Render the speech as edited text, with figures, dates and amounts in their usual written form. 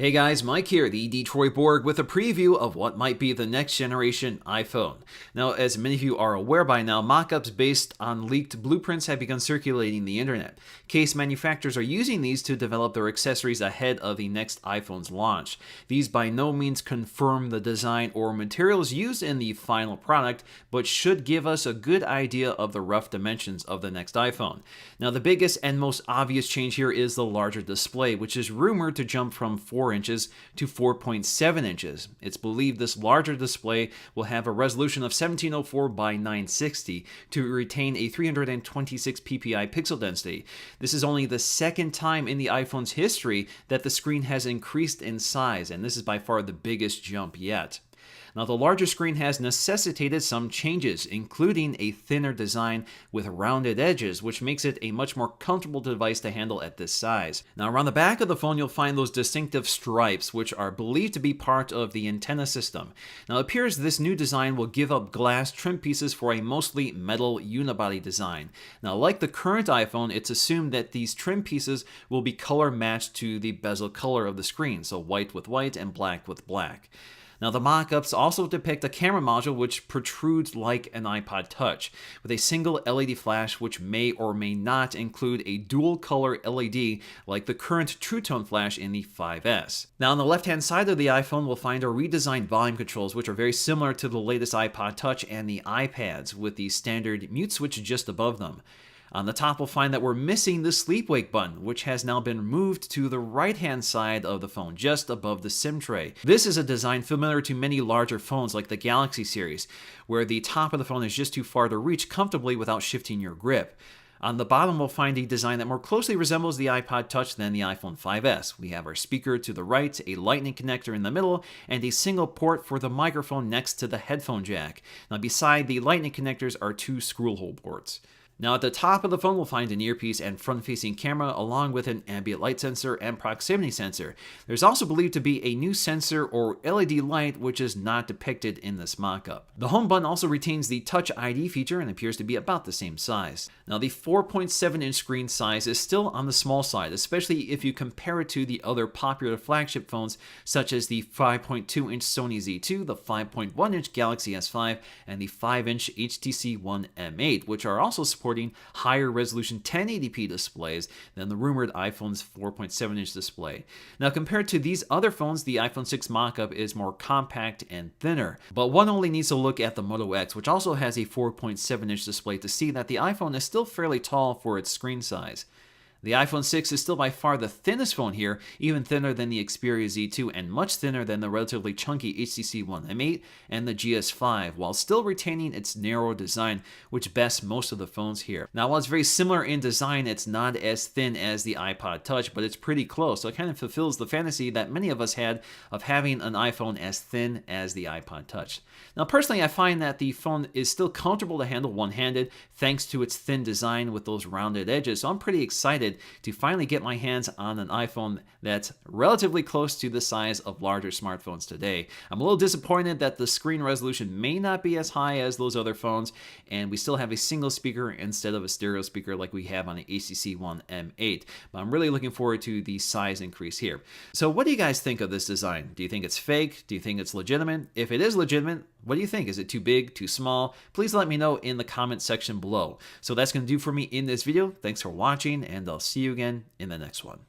Hey guys, Mike here, the Detroit Borg, with a preview of what might be the next generation iPhone. Now, as many of you are aware by now, mock-ups based on leaked blueprints have begun circulating the internet. Case manufacturers are using these to develop their accessories ahead of the next iPhone's launch. These by no means confirm the design or materials used in the final product, but should give us a good idea of the rough dimensions of the next iPhone. Now, the biggest and most obvious change here is the larger display, which is rumored to jump from 4 inches to 4.7 inches. It's believed this larger display will have a resolution of 1704 by 960 to retain a 326 ppi pixel density. This is only the second time in the iPhone's history that the screen has increased in size, and this is by far the biggest jump yet. Now, the larger screen has necessitated some changes, including a thinner design with rounded edges, which makes it a much more comfortable device to handle at this size. Now, around the back of the phone, you'll find those distinctive stripes, which are believed to be part of the antenna system. Now, it appears this new design will give up glass trim pieces for a mostly metal unibody design. Now, like the current iPhone, it's assumed that these trim pieces will be color matched to the bezel color of the screen, so white with white and black with black. Now, the mock-ups also depict a camera module which protrudes like an iPod Touch, with a single LED flash which may or may not include a dual-color LED like the current True Tone flash in the 5S. Now, on the left-hand side of the iPhone, we'll find our redesigned volume controls, which are very similar to the latest iPod Touch and the iPads, with the standard mute switch just above them. On the top, we'll find that we're missing the sleep-wake button, which has now been moved to the right-hand side of the phone, just above the SIM tray. This is a design familiar to many larger phones like the Galaxy series, where the top of the phone is just too far to reach comfortably without shifting your grip. On the bottom, we'll find a design that more closely resembles the iPod Touch than the iPhone 5S. We have our speaker to the right, a lightning connector in the middle, and a single port for the microphone next to the headphone jack. Now, beside the lightning connectors are two screw-hole ports. Now, at the top of the phone, we'll find an earpiece and front-facing camera, along with an ambient light sensor and proximity sensor. There's also believed to be a new sensor or LED light, which is not depicted in this mock-up. The home button also retains the Touch ID feature and appears to be about the same size. Now, the 4.7-inch screen size is still on the small side, especially if you compare it to the other popular flagship phones, such as the 5.2-inch Sony Z2, the 5.1-inch Galaxy S5, and the 5-inch HTC One M8, which are also supported higher resolution 1080p displays than the rumored iPhone's 4.7-inch display. Now, compared to these other phones, the iPhone 6 mock-up is more compact and thinner, but one only needs to look at the Moto X, which also has a 4.7-inch display, to see that the iPhone is still fairly tall for its screen size. The iPhone 6 is still by far the thinnest phone here, even thinner than the Xperia Z2 and much thinner than the relatively chunky HTC One M8 and the GS5, while still retaining its narrow design, which bests most of the phones here. Now, while it's very similar in design, it's not as thin as the iPod Touch, but it's pretty close, so it kind of fulfills the fantasy that many of us had of having an iPhone as thin as the iPod Touch. Now, personally, I find that the phone is still comfortable to handle one-handed thanks to its thin design with those rounded edges, so I'm pretty excited to finally get my hands on an iPhone that's relatively close to the size of larger smartphones today. I'm a little disappointed that the screen resolution may not be as high as those other phones, and we still have a single speaker instead of a stereo speaker like we have on the HTC One M8. But I'm really looking forward to the size increase here. So what do you guys think of this design? Do you think it's fake? Do you think it's legitimate? If it is legitimate, what do you think? Is it too big, too small? Please let me know in the comment section below. So that's going to do for me in this video. Thanks for watching, and I'll see you again in the next one.